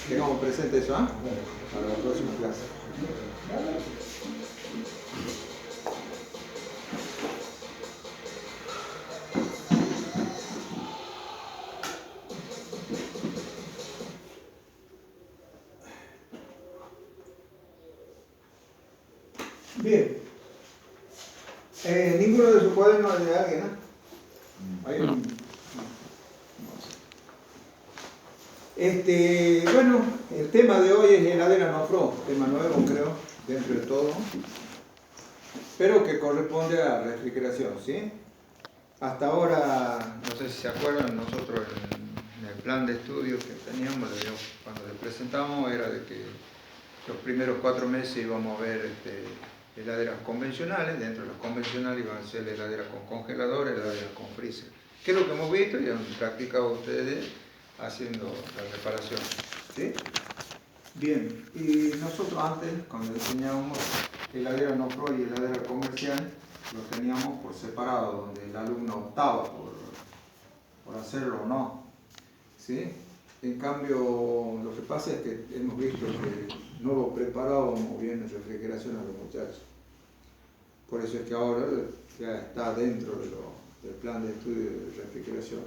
Tengamos presente eso, ¿ah? Para la próxima clase. Bien. Ninguno de sus cuadernos es de alguien, ¿no? Hay un... Bueno, el tema de hoy es heladera no frost, tema nuevo creo, dentro de todo, pero que corresponde a refrigeración, ¿sí? Hasta ahora, no sé si se acuerdan, nosotros en el plan de estudio que teníamos, cuando les presentamos, era de que los primeros 4 meses íbamos a ver heladeras convencionales, dentro de las convencionales iban a ser heladeras con congelador, heladeras con freezer. ¿Qué es lo que hemos visto y han practicado ustedes haciendo la reparación? ¿Sí? Bien, y nosotros antes, cuando enseñábamos heladera no frost y heladera comercial, lo teníamos por separado, donde el alumno optaba por hacerlo o no. ¿Sí? En cambio, lo que pasa es que hemos visto que no lo preparábamos bien en refrigeración a los muchachos. Por eso es que ahora ya está dentro del plan de estudio de refrigeración,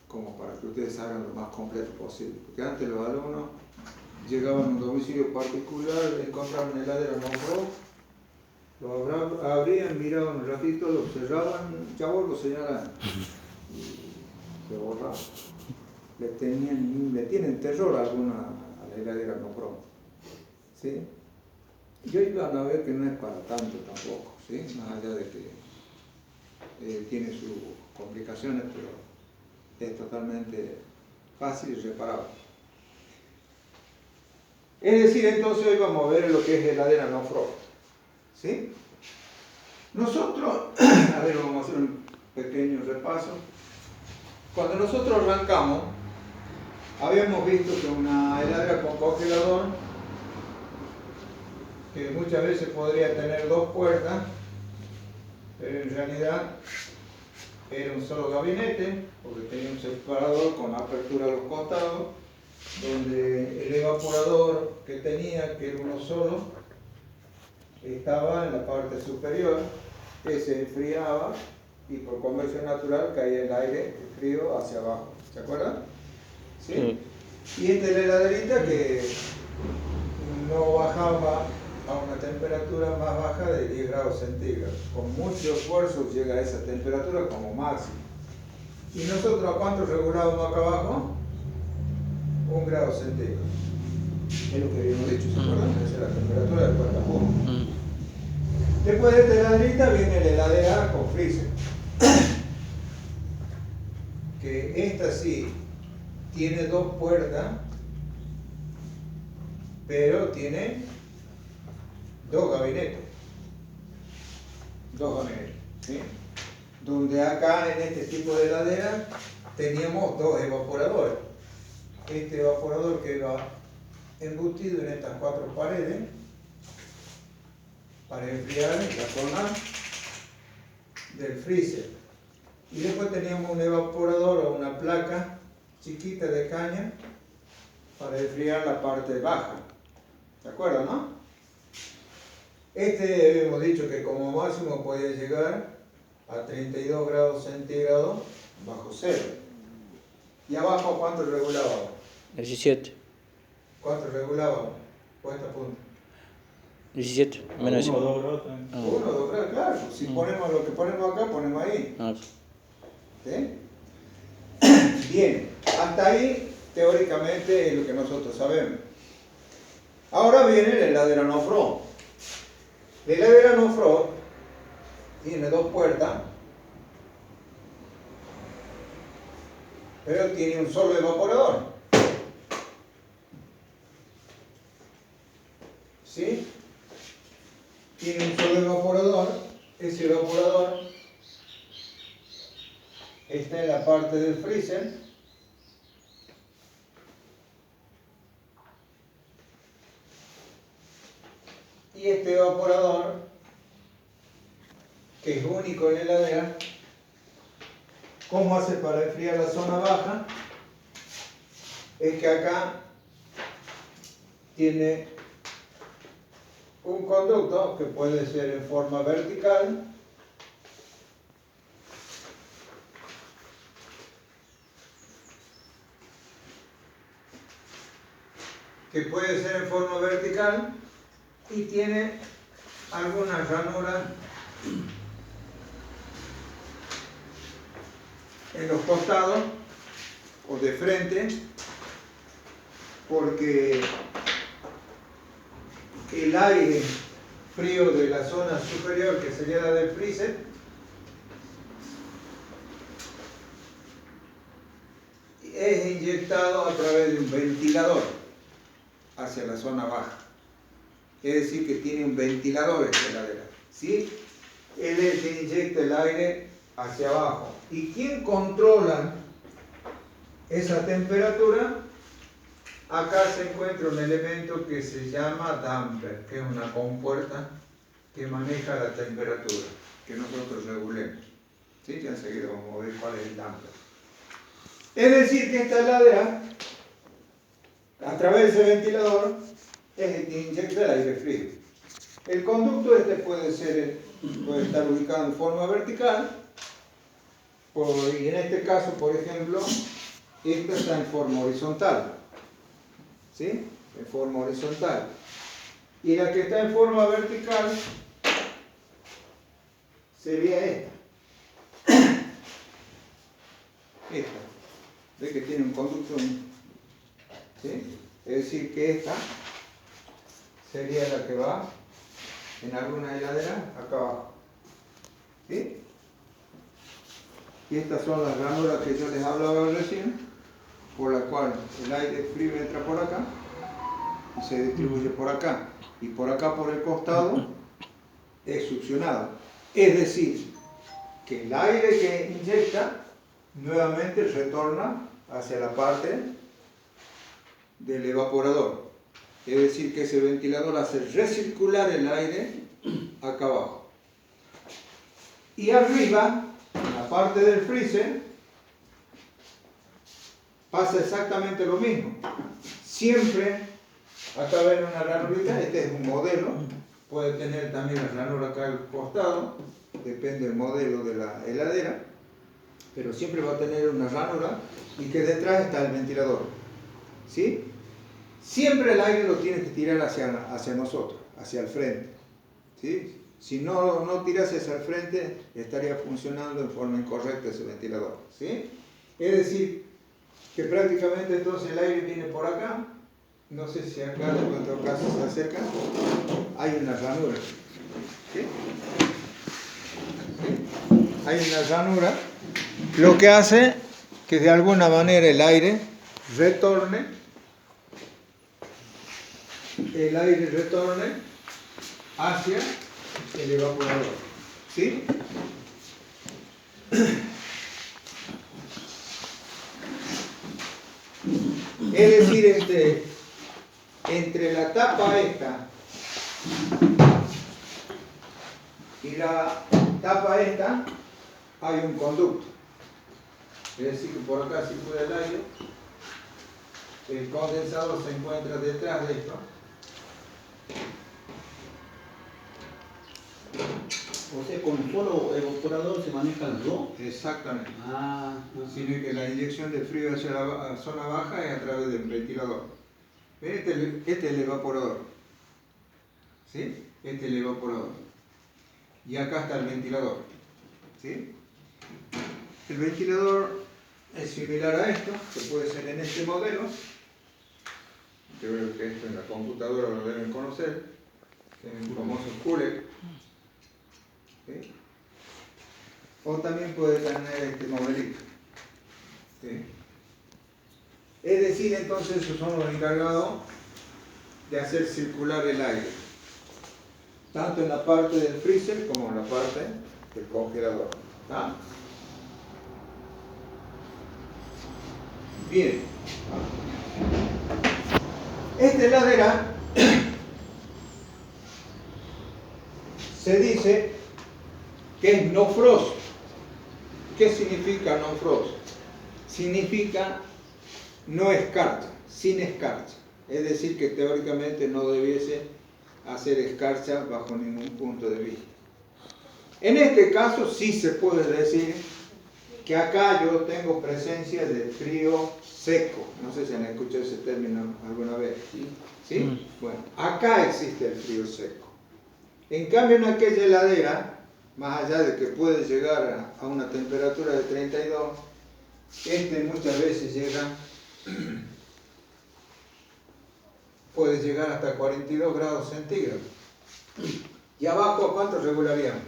como para que ustedes hagan lo más completo posible. Porque antes los alumnos llegaban a un domicilio particular, encontraban heladera no frost, lo abrían, miraban un ratito, lo cerraban, chavo, lo señalaban y se borraban. Le tienen terror a la heladera no frost, ¿sí? Y hoy van a ver que no es para tanto tampoco, ¿sí? Más allá de que tiene sus complicaciones, pero es totalmente fácil y reparable. Es decir, entonces hoy vamos a ver lo que es heladera no frost, ¿sí? Nosotros, a ver, vamos a hacer un pequeño repaso. Cuando nosotros arrancamos, habíamos visto que una heladera con congelador, que muchas veces podría tener 2 puertas, pero en realidad era un solo gabinete, porque tenía un separador con apertura a los costados, donde el evaporador que tenía, que era uno solo, estaba en la parte superior, que se enfriaba y por convección natural caía el aire frío hacia abajo. ¿Se acuerdan? ¿Sí? Y esta es la heladerita que no bajaba a una temperatura más baja de 10 grados centígrados. Con mucho esfuerzo llega a esa temperatura como máximo. ¿Y nosotros a cuánto regulábamos acá abajo? 1 grado centígrado. Es lo que habíamos dicho, ¿se acuerdan? Esa es la temperatura del puertapunto. Después de esta heladerita viene la heladera con freezer. Que esta sí tiene 2 puertas, pero tiene 2 gabinetes. 2 gabinetes, ¿sí? Donde acá en este tipo de heladera teníamos 2 evaporadores. Este evaporador que va embutido en estas 4 paredes para enfriar la zona del freezer. Y después teníamos un evaporador o una placa chiquita de caña para enfriar la parte baja. ¿Se acuerdan, no? Este hemos dicho que como máximo podía llegar a 32 grados centígrados bajo cero. ¿Y abajo cuánto regulábamos? 17. ¿Cuánto regulábamos? Puesta a punto. 17. Menos 1 o 2 grados. 1 o 2 grados, claro. Si ponemos lo que ponemos acá, ponemos ahí. ¿Sí? Bien, hasta ahí teóricamente es lo que nosotros sabemos. Ahora viene la heladera no frost. La heladera no frost tiene 2 puertas, pero tiene un solo evaporador. ¿Sí? Tiene un solo evaporador. Ese evaporador está en la parte del freezer. Y este evaporador, que es único en la heladera, ¿cómo hace para enfriar la zona baja? Es que acá tiene un conducto que puede ser en forma vertical, y tiene alguna ranura en los costados o de frente, porque el aire frío de la zona superior, que sería la del freezer, es inyectado a través de un ventilador hacia la zona baja. Es decir, que tiene un ventilador esta heladera, ¿sí? Él es el que inyecta el aire hacia abajo. ¿Y quién controla esa temperatura? Acá se encuentra un elemento que se llama damper, que es una compuerta que maneja la temperatura, que nosotros regulemos. ¿Sí? Ya enseguida vamos a ver cuál es el damper. Es decir, que esta heladera, a través de ese ventilador, es el que inyecta el aire frío. El conducto puede estar ubicado en forma vertical, y en este caso, por ejemplo, esta está en forma horizontal. ¿Sí? En forma horizontal. Y la que está en forma vertical sería esta. Esta. ¿Ve que tiene un conducto? ¿Sí? Es decir, que esta sería la que va en alguna heladera acá abajo. ¿Sí? Y estas son las ranuras que yo les hablaba recién, por la cual el aire frío entra por acá y se distribuye por acá. Y por acá, por el costado, es succionado. Es decir, que el aire que inyecta nuevamente retorna hacia la parte del evaporador. Es decir, que ese ventilador hace recircular el aire acá abajo. Y arriba, en la parte del freezer, pasa exactamente lo mismo. Siempre, acá ven una ranurita, este es un modelo, puede tener también la ranura acá al costado, depende del modelo de la heladera, pero siempre va a tener una ranura y que detrás está el ventilador. ¿Sí? Siempre el aire lo tienes que tirar hacia nosotros, hacia el frente. ¿Sí? Si no tirase hacia el frente, estaría funcionando en forma incorrecta ese ventilador. ¿Sí? Es decir, que prácticamente entonces el aire viene por acá. No sé si acá en nuestro caso se acerca. Hay una ranura. ¿Sí? ¿Sí? Hay una ranura. Lo que hace que de alguna manera el aire retorne hacia el evaporador. ¿Sí? Es decir, entre la tapa esta y la tapa esta hay un conducto. Es decir, que por acá circula el aire, el condensador se encuentra detrás de esto. O sea, con un solo evaporador se manejan los dos. Exactamente. Ah, Sino que la inyección de frío hacia la zona baja es a través del ventilador. Este es el evaporador. ¿Sí? Este es el evaporador. Y acá está el ventilador. ¿Sí? El ventilador es similar a esto, que puede ser en este modelo. Yo creo que esto en la computadora lo deben conocer. Es el famoso cooler. ¿Sí? O también puede tener este modelito. ¿Sí? Es decir, entonces, esos son los encargados de hacer circular el aire, tanto en la parte del freezer como en la parte del congelador. ¿Está? Bien. Esta heladera se dice que es no frost. ¿Qué significa no frost? Significa no escarcha, sin escarcha. Es decir, que teóricamente no debiese hacer escarcha bajo ningún punto de vista. En este caso sí se puede decir que acá yo tengo presencia de frío seco. No sé si han escuchado ese término alguna vez. ¿Sí? Bueno, acá existe el frío seco. En cambio, en aquella heladera, más allá de que puede llegar a una temperatura de 32, muchas veces puede llegar hasta 42 grados centígrados. ¿Y abajo a cuánto regularíamos?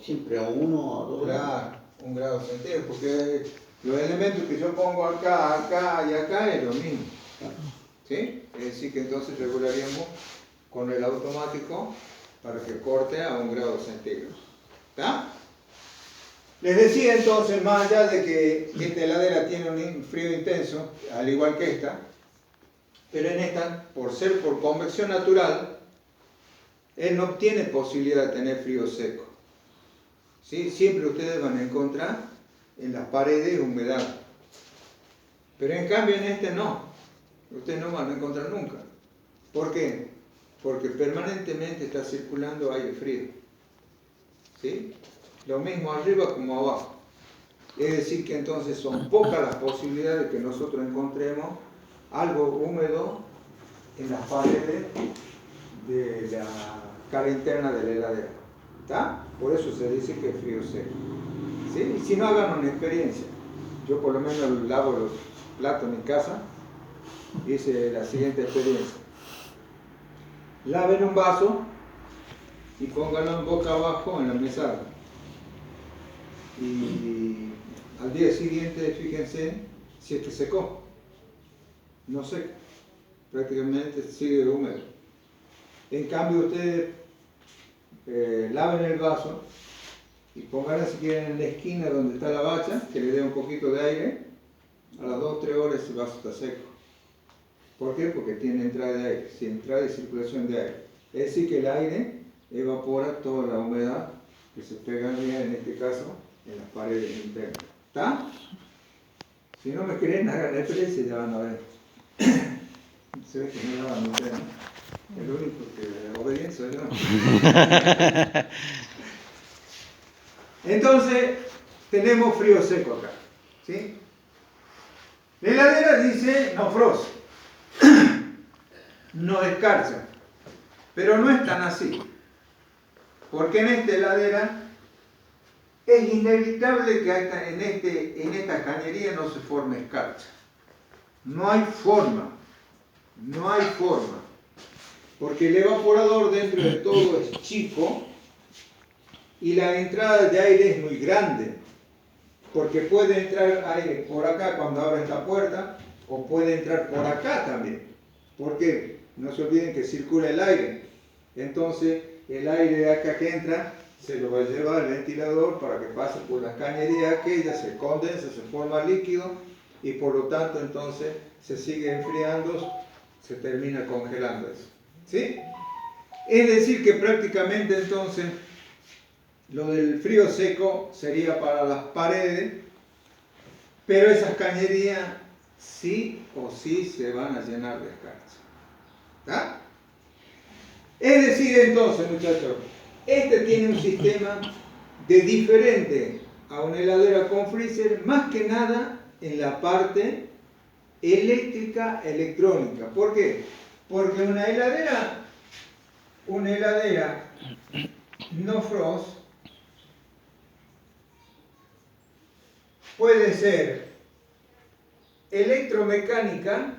Siempre a 1 o 2 grados. Claro, 1 grado centígrado, porque los elementos que yo pongo acá, acá y acá es lo mismo. ¿Sí? Es decir, que entonces regularíamos con el automático para que corte a 1 grado centígrado. ¿Está? Les decía entonces, más allá de que esta heladera tiene un frío intenso, al igual que esta, pero en esta, por ser por convección natural, él no tiene posibilidad de tener frío seco. ¿Sí? Siempre ustedes van a encontrar en las paredes humedad. Pero en cambio en este no. Ustedes no van a encontrar nunca. ¿Por qué? Porque permanentemente está circulando aire frío. ¿Sí? Lo mismo arriba como abajo. Es decir que entonces son pocas las posibilidades de que nosotros encontremos algo húmedo en las paredes de la cara interna de la heladera. ¿Está? Por eso se dice que es frío seco. ¿Sí? Y si no, hagan una experiencia. Yo por lo menos lavo los platos en mi casa. Hice la siguiente experiencia. Laven un vaso y pónganlo en boca abajo en la mesada. Y al día siguiente, fíjense si es que secó. No seca. Prácticamente sigue húmedo. En cambio, ustedes laven el vaso y pónganlo si quieren en la esquina donde está la bacha, que le dé un poquito de aire. A las 2 o 3 horas ese vaso está seco. ¿Por qué? Porque tiene entrada de aire, sí, entrada y circulación de aire. Es decir, que el aire evapora toda la humedad que se pegaría, en este caso, en las paredes internas. ¿Está? Si no me creen, hagan la experiencia y ya van a ver. Se ve que no lavan ustedes, ¿no? El único que obediente soy yo. Entonces, tenemos frío seco acá. ¿Sí? La heladera dice no frost. No escarcha, pero no es tan así, porque en esta heladera es inevitable que en esta cañería no se forme escarcha. No hay forma, porque el evaporador dentro de todo es chico y la entrada de aire es muy grande, porque puede entrar aire por acá cuando abra esta puerta o puede entrar por acá también. ¿Por qué? No se olviden que circula el aire. Entonces, el aire de acá que entra se lo va a llevar el ventilador para que pase por la cañería aquella, se condensa, se forma líquido y por lo tanto entonces se sigue enfriando, se termina congelando eso. ¿Sí? Es decir que prácticamente entonces lo del frío seco sería para las paredes, pero esas cañerías sí o sí se van a llenar de escarcha. ¿Está? Es decir, entonces, muchachos, este tiene un sistema de diferente a una heladera con freezer, más que nada en la parte eléctrica, electrónica. ¿Por qué? Porque una heladera no frost puede ser electromecánica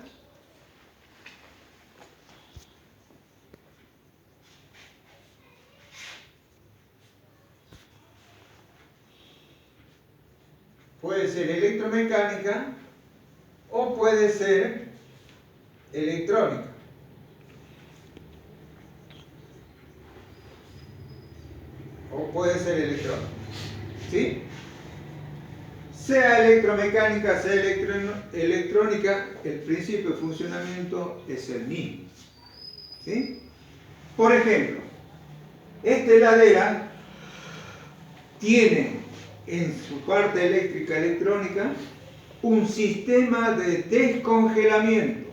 o puede ser electrónica. ¿Sí? Sea electromecánica, sea electrónica, el principio de funcionamiento es el mismo. ¿Sí? Por ejemplo, esta heladera tiene en su parte eléctrica electrónica un sistema de descongelamiento.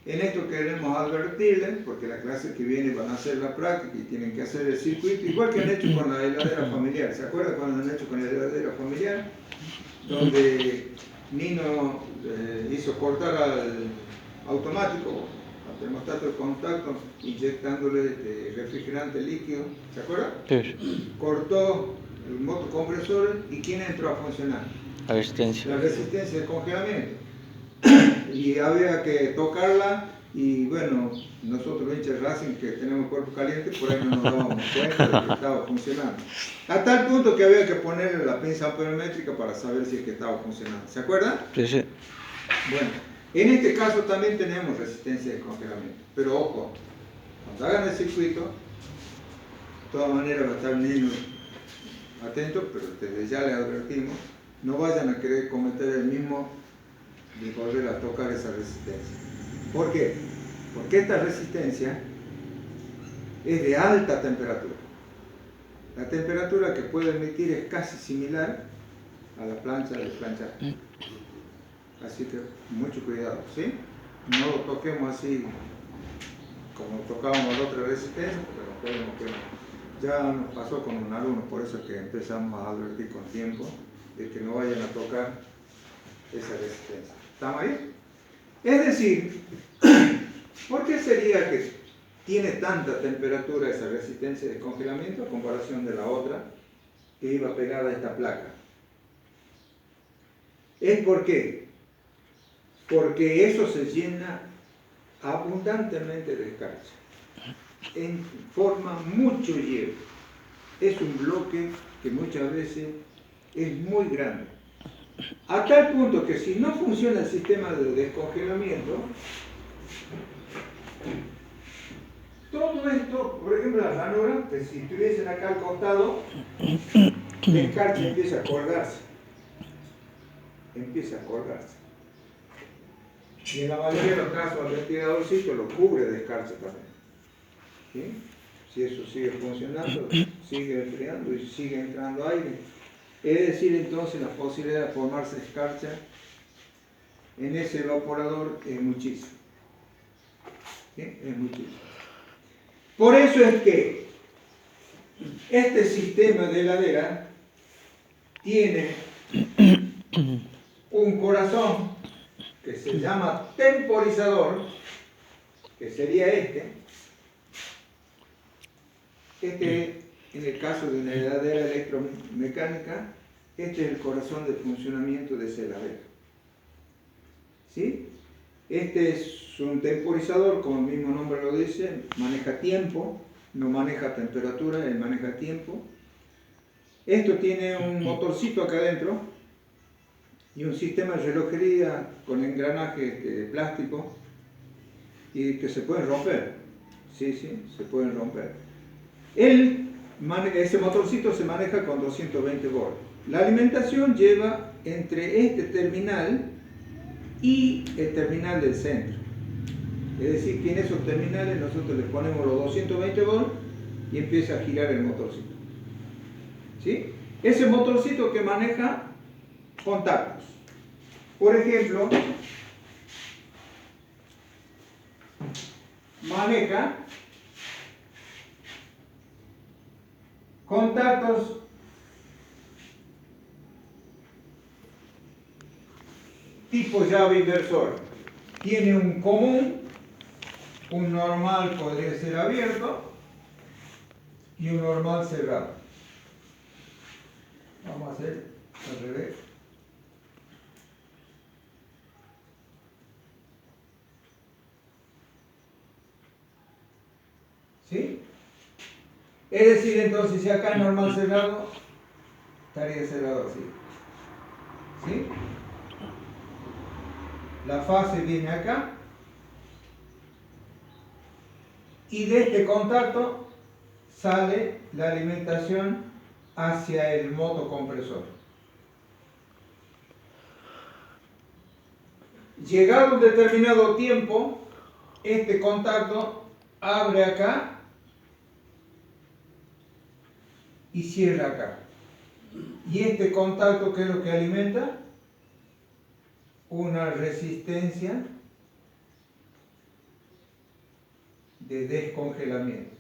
En esto queremos advertirles, porque la clase que viene van a hacer la práctica y tienen que hacer el circuito, igual que han hecho con la heladera familiar. ¿Se acuerdan cuando han hecho con la heladera familiar? Donde Nino hizo cortar al automático, al termostato de contacto, inyectándole refrigerante líquido. ¿Se acuerdan? Sí. Cortó el motocompresor y ¿quién entró a funcionar? La resistencia. La resistencia de congelamiento. Y había que tocarla y bueno, nosotros los hinchas Racing que tenemos cuerpo caliente, por ahí no nos dábamos cuenta de que estaba funcionando. A tal punto que había que ponerle la pinza amperométrica para saber si es que estaba funcionando. ¿Se acuerdan? Sí, sí. Bueno, en este caso también tenemos resistencia de congelamiento. Pero ojo, cuando hagan el circuito, de todas maneras va a estar el niño atento, pero desde ya le advertimos, no vayan a querer cometer el mismo de volver a tocar esa resistencia. ¿Por qué? Porque esta resistencia es de alta temperatura. La temperatura que puede emitir es casi similar a la plancha de planchar. Así que mucho cuidado, ¿sí? No lo toquemos así como tocábamos la otra resistencia, porque nos podemos quemar. Ya nos pasó con un alumno, por eso es que empezamos a advertir con tiempo de que no vayan a tocar esa resistencia. ¿Estamos ahí? Es decir, ¿por qué sería que tiene tanta temperatura esa resistencia de congelamiento a comparación de la otra que iba pegada a esta placa? ¿Es por qué? Porque eso se llena abundantemente de escarcha, en forma mucho hielo. Es un bloque que muchas veces es muy grande. A tal punto que si no funciona el sistema de descongelamiento, todo esto, por ejemplo la ranura, que si estuviesen acá al costado, la escarcha empieza a colgarse. Empieza a colgarse. Y en la mayoría de los casos el ventiladorcito lo cubre de escarcha también. ¿Sí? Si eso sigue funcionando, sigue enfriando y sigue entrando aire. Es decir, entonces la posibilidad de formarse escarcha en ese evaporador es muchísima. ¿Sí? Es muchísimo. Por eso es que este sistema de heladera tiene un corazón que se llama temporizador, que sería este. En el caso de una heladera electromecánica, este es el corazón de funcionamiento de esa heladera. ¿Sí? Este es un temporizador, como el mismo nombre lo dice, maneja tiempo, no maneja temperatura, él maneja tiempo. Esto tiene un motorcito acá adentro y un sistema de relojería con engranajes de plástico y que se pueden romper. Sí, se pueden romper. Ese motorcito se maneja con 220 volts. La alimentación lleva entre este terminal y el terminal del centro. Es decir, que en esos terminales nosotros le ponemos los 220 volts y empieza a girar el motorcito. ¿Sí? Ese motorcito que maneja contactos. Por ejemplo, maneja contactos tipo llave inversor. Tiene un común, un normal podría ser abierto y un normal cerrado. Vamos a hacer al revés. ¿Sí? Es decir, entonces, si acá es normal cerrado, estaría cerrado así. ¿Sí? La fase viene acá. Y de este contacto sale la alimentación hacia el motocompresor. Llegado un determinado tiempo, este contacto abre acá y cierra acá. Y este contacto, ¿qué es lo que alimenta? Una resistencia de descongelamiento.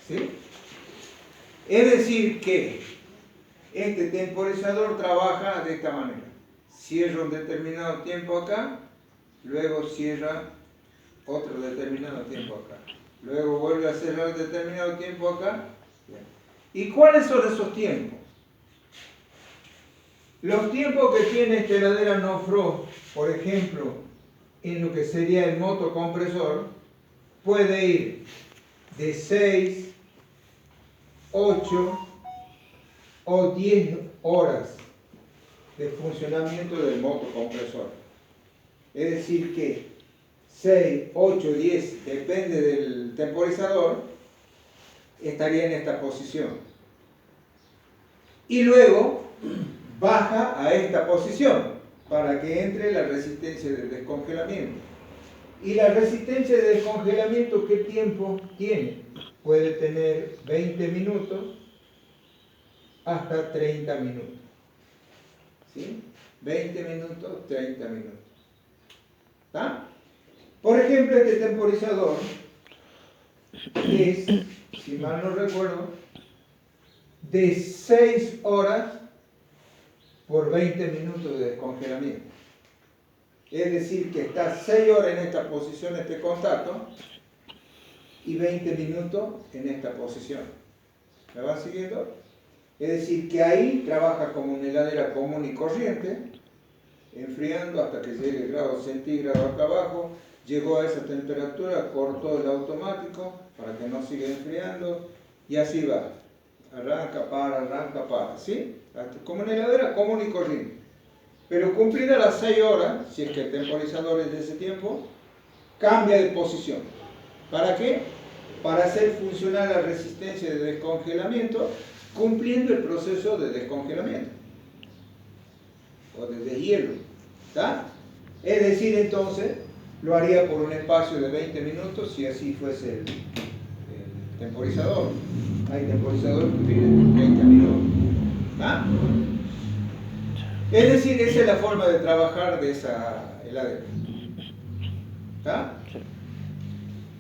¿Sí? Es decir que este temporizador trabaja de esta manera. Cierra un determinado tiempo acá, luego cierra otro determinado tiempo acá. Luego vuelve a cerrar determinado tiempo acá. ¿Y cuáles son esos tiempos? Los tiempos que tiene esta heladera no frost, por ejemplo, en lo que sería el motocompresor, puede ir de 6, 8 o 10 horas de funcionamiento del motocompresor. Es decir que 6, 8, 10, depende del temporizador, estaría en esta posición. Y luego baja a esta posición para que entre la resistencia de descongelamiento. ¿Y la resistencia de descongelamiento qué tiempo tiene? Puede tener 20 minutos hasta 30 minutos. ¿Sí? 20 minutos, 30 minutos. ¿Está? Por ejemplo, este temporizador es, si mal no recuerdo, de 6 horas por 20 minutos de descongelamiento. Es decir, que está 6 horas en esta posición, este contacto, y 20 minutos en esta posición. ¿Me van siguiendo? Es decir, que ahí trabaja como una heladera común y corriente, enfriando hasta que llegue el grado centígrado acá abajo, llegó a esa temperatura, cortó el automático para que no siga enfriando, y así va. Arranca, para, ¿sí? Como una heladera común y corriente. Pero cumplidas las 6 horas, si es que el temporizador es de ese tiempo, cambia de posición. ¿Para qué? Para hacer funcionar la resistencia de descongelamiento, cumpliendo el proceso de descongelamiento o de deshielo. ¿Está? Es decir, entonces, lo haría por un espacio de 20 minutos si así fuese el temporizador. Hay temporizadores que piden 20 minutos. ¿Está? Es decir, esa es la forma de trabajar de esa heladera. ¿Está?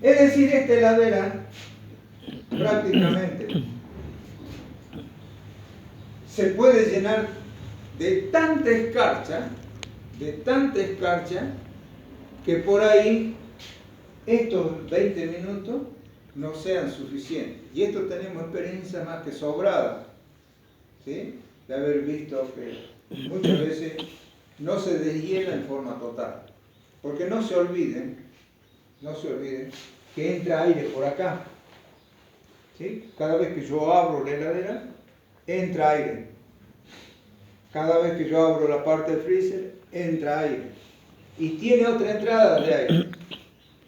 Es decir, esta heladera prácticamente se puede llenar de tanta escarcha, que por ahí estos 20 minutos no sean suficientes. Y esto tenemos experiencia más que sobrada, ¿sí? De haber visto que muchas veces no se deshiela en forma total. Porque no se olviden que entra aire por acá. ¿Sí? Cada vez que yo abro la heladera, entra aire. Cada vez que yo abro la parte del freezer, entra aire. Y tiene otra entrada de aire.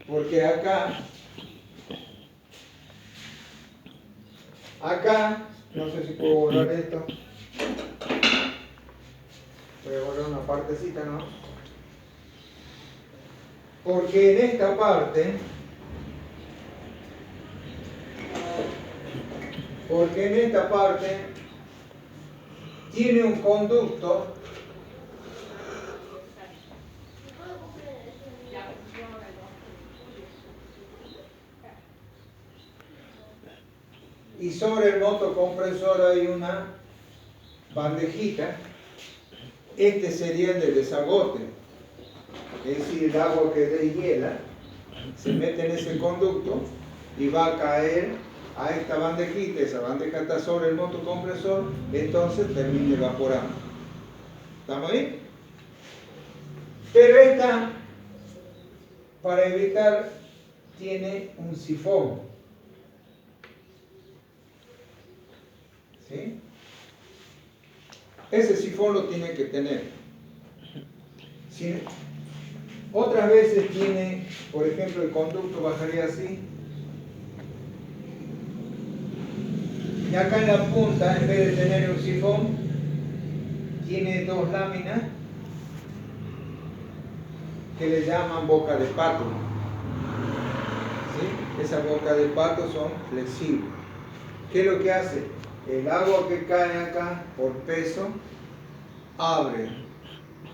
Porque acá, no sé si puedo borrar esto. Voy a borrar una partecita, ¿no? Porque en esta parte, tiene un conducto y sobre el motocompresor hay una bandejita. Este sería el de desagote, es decir, el agua que deshiela se mete en ese conducto y va a caer a esta bandejita. Esa bandeja está sobre el motocompresor, entonces termina evaporando. ¿Estamos ahí? Pero esta, para evitar, tiene un sifón. ¿Sí? Ese sifón lo tiene que tener. ¿Sí? Otras veces tiene, por ejemplo, el conducto bajaría así. Y acá en la punta, en vez de tener un sifón, tiene dos láminas que le llaman boca de pato. ¿Sí? Esas bocas de pato son flexibles. ¿Qué es lo que hace? El agua que cae acá por peso abre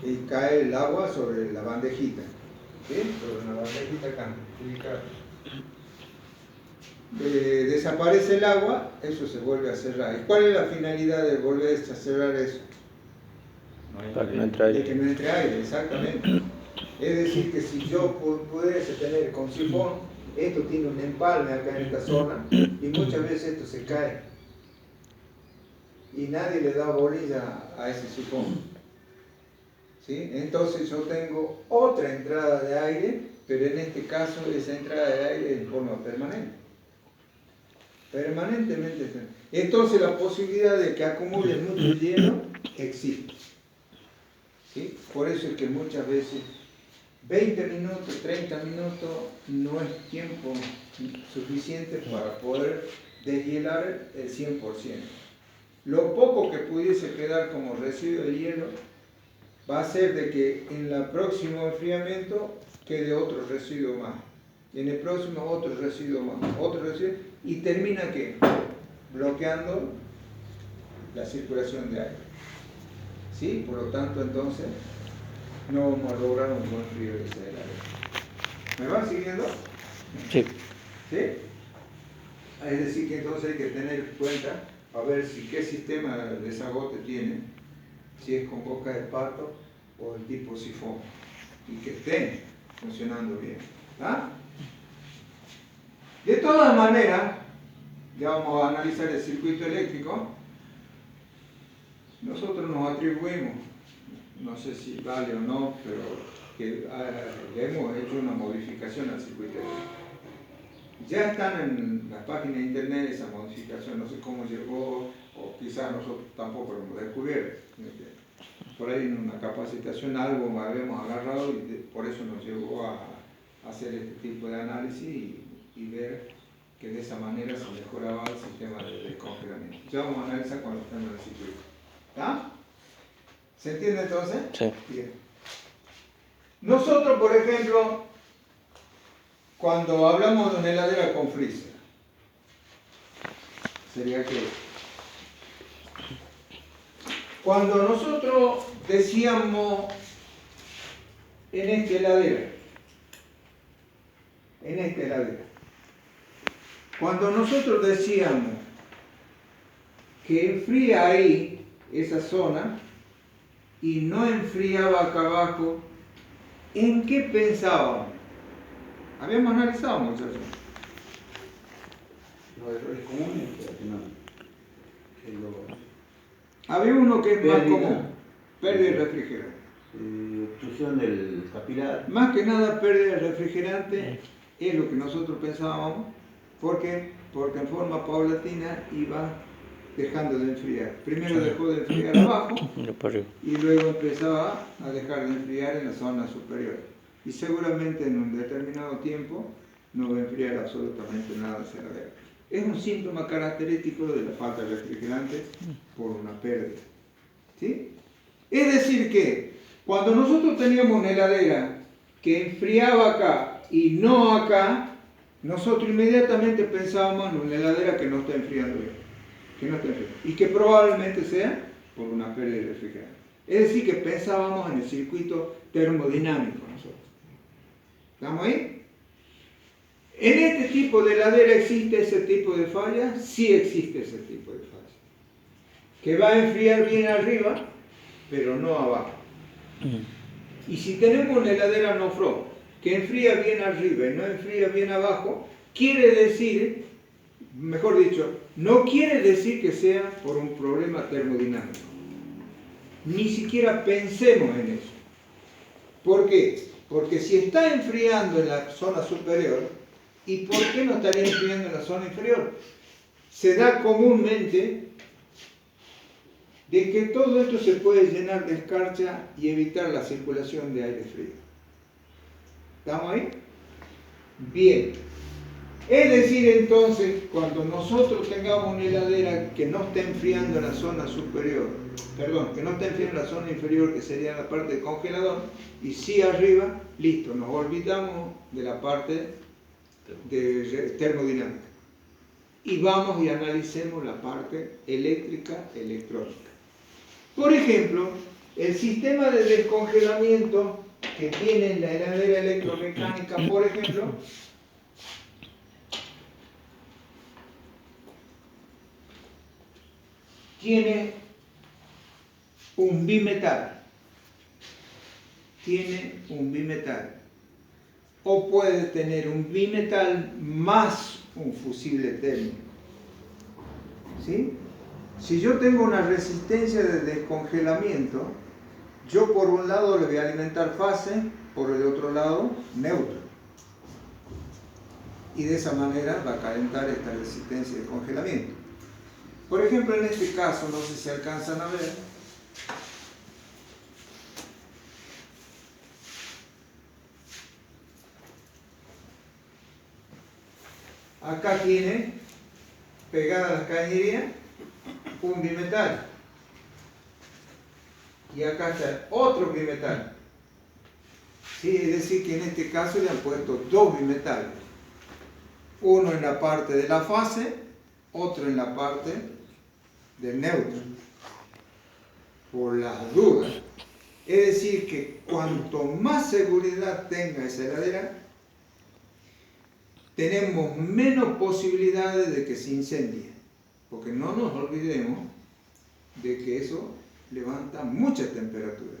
y cae el agua sobre la bandejita. ¿Sí? Sobre una bandejita acá. Desaparece el agua, eso se vuelve a cerrar. ¿Y cuál es la finalidad de volver a cerrar eso? Para que no entre De aire. que no entre aire, exactamente. Es decir, que si yo pudiese tener con sifón, esto tiene un empalme acá en esta zona y muchas veces esto se cae y nadie le da bolilla a ese sifón. ¿Sí? Entonces yo tengo otra entrada de aire, pero en este caso esa entrada de aire es en forma permanente. Permanentemente. Entonces la posibilidad de que acumule mucho hielo existe. ¿Sí? Por eso es que muchas veces 20 minutos, 30 minutos no es tiempo suficiente para poder deshielar el 100%. Lo poco que pudiese quedar como residuo de hielo va a ser de que en el próximo enfriamiento quede otro residuo más. En el próximo otro residuo más, otro residuo, y termina ¿qué? Bloqueando la circulación de aire. ¿Sí? Por lo tanto, entonces, no vamos a lograr un buen frío de ese aire. ¿Me van siguiendo? Sí. ¿Sí? Es decir, que entonces hay que tener en cuenta a ver si qué sistema de desagote tiene, si es con boca de pato o el tipo sifón, y que estén funcionando bien. ¿Ah? De todas maneras, ya vamos a analizar el circuito eléctrico. Nosotros nos atribuimos, no sé si vale o no, pero que le hemos hecho una modificación al circuito eléctrico. Ya están en la página de internet esa modificación, no sé cómo llegó, o quizás nosotros tampoco lo hemos descubierto. Por ahí en una capacitación algo habíamos agarrado y por eso nos llevó a hacer este tipo de análisis y ver que de esa manera se mejoraba el sistema de descongelamiento. Ya vamos a analizar cuando estemos en el circuito. ¿Está? ¿Se entiende entonces? Sí. Bien. Nosotros, por ejemplo, cuando hablamos de una heladera con freezer, sería que cuando nosotros decíamos en esta heladera, cuando nosotros decíamos que enfría ahí esa zona y no enfriaba acá abajo, ¿en qué pensábamos? Habíamos analizado muchachos. Los errores comunes, pero que no. Había uno que es más Pérdida. común, pérdida de refrigerante. Obstrucción del capilar. Más que nada pérdida de refrigerante es lo que nosotros pensábamos. ¿Por qué? Porque en forma paulatina iba dejando de enfriar. Primero dejó de enfriar abajo Lo para arriba. y luego empezaba a dejar de enfriar en la zona superior. Y seguramente en un determinado tiempo no va a enfriar absolutamente nada hacia la heladera. Es un síntoma característico de la falta de refrigerante por una pérdida. ¿Sí? Es decir que cuando nosotros teníamos una heladera que enfriaba acá y no acá, nosotros inmediatamente pensábamos en una heladera que no está enfriando bien, que no está enfriando, y que probablemente sea por una pérdida de refrigerante. Es decir, que pensábamos en el circuito termodinámico nosotros. ¿Estamos ahí? ¿En este tipo de heladera existe ese tipo de falla? Sí existe ese tipo de falla. Que va a enfriar bien arriba, pero no abajo. Y si tenemos una heladera no-frost que enfría bien arriba y no enfría bien abajo, quiere decir, mejor dicho, no quiere decir que sea por un problema termodinámico. Ni siquiera pensemos en eso. ¿Por qué? Porque si está enfriando en la zona superior, ¿y por qué no estaría enfriando en la zona inferior? Se da comúnmente de que todo esto se puede llenar de escarcha y evitar la circulación de aire frío. ¿Estamos ahí? Bien. Es decir, entonces, cuando nosotros tengamos una heladera que no esté enfriando en la zona superior, perdón, que no esté enfriando en la zona inferior, que sería la parte del congelador, y sí arriba, listo, nos olvidamos de la parte de termodinámica. y vamos y analicemos la parte eléctrica, electrónica. Por ejemplo, el sistema de descongelamiento que tiene la heladera electromecánica, por ejemplo, tiene un bimetal. Tiene un bimetal. O puede tener un bimetal más un fusible térmico. ¿Sí? Si yo tengo una resistencia de descongelamiento, yo por un lado le voy a alimentar fase, por el otro lado neutro. Y de esa manera va a calentar esta resistencia de congelamiento. Por ejemplo, en este caso, no sé si alcanzan a ver, acá tiene pegada a la cañería un bimetal. Y acá está otro bimetal. ¿Sí? Es decir, que en este caso le han puesto dos bimetales. Uno en la parte de la fase, otro en la parte del neutro. Por las dudas. Es decir, que cuanto más seguridad tenga esa heladera, tenemos menos posibilidades de que se incendie. Porque no nos olvidemos de que eso levanta mucha temperatura.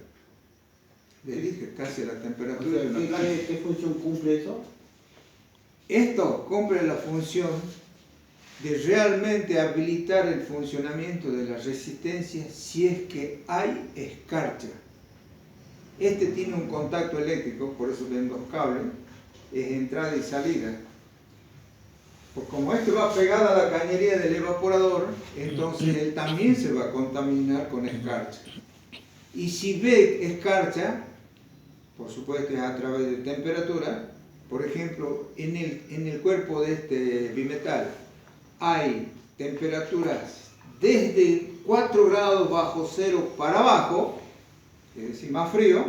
Les dije casi la temperatura de una planta. ¿Qué función cumple eso? Esto cumple la función de realmente habilitar el funcionamiento de la resistencia si es que hay escarcha. Este tiene un contacto eléctrico, por eso ven dos cables, es entrada y salida. Pues como este va pegado a la cañería del evaporador, entonces él también se va a contaminar con escarcha. Y si ve escarcha, por supuesto es a través de temperatura, por ejemplo, en el cuerpo de este bimetal hay temperaturas desde 4 grados bajo cero para abajo, es decir, más frío,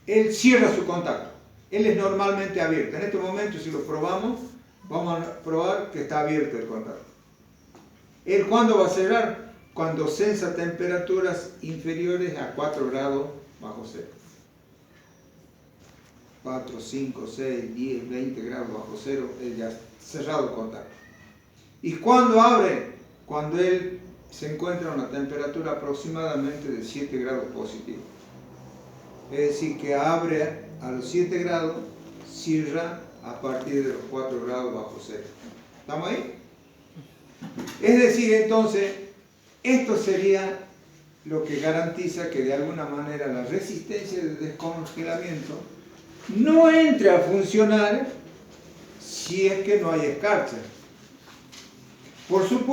él cierra su contacto. Él es normalmente abierto. En este momento, si lo probamos, vamos a probar que está abierto el contacto. ¿Él cuándo va a cerrar? Cuando sensa temperaturas inferiores a 4 grados bajo cero. 4, 5, 6, 10, 20 grados bajo cero, él ya ha cerrado el contacto. ¿Y cuándo abre? Cuando él se encuentra a una temperatura aproximadamente de 7 grados positivos. Es decir, que abre a los 7 grados, cierra a partir de los 4 grados bajo cero. ¿Estamos ahí? Es decir, entonces, esto sería lo que garantiza que de alguna manera la resistencia de descongelamiento no entre a funcionar si es que no hay escarcha. Por supuesto,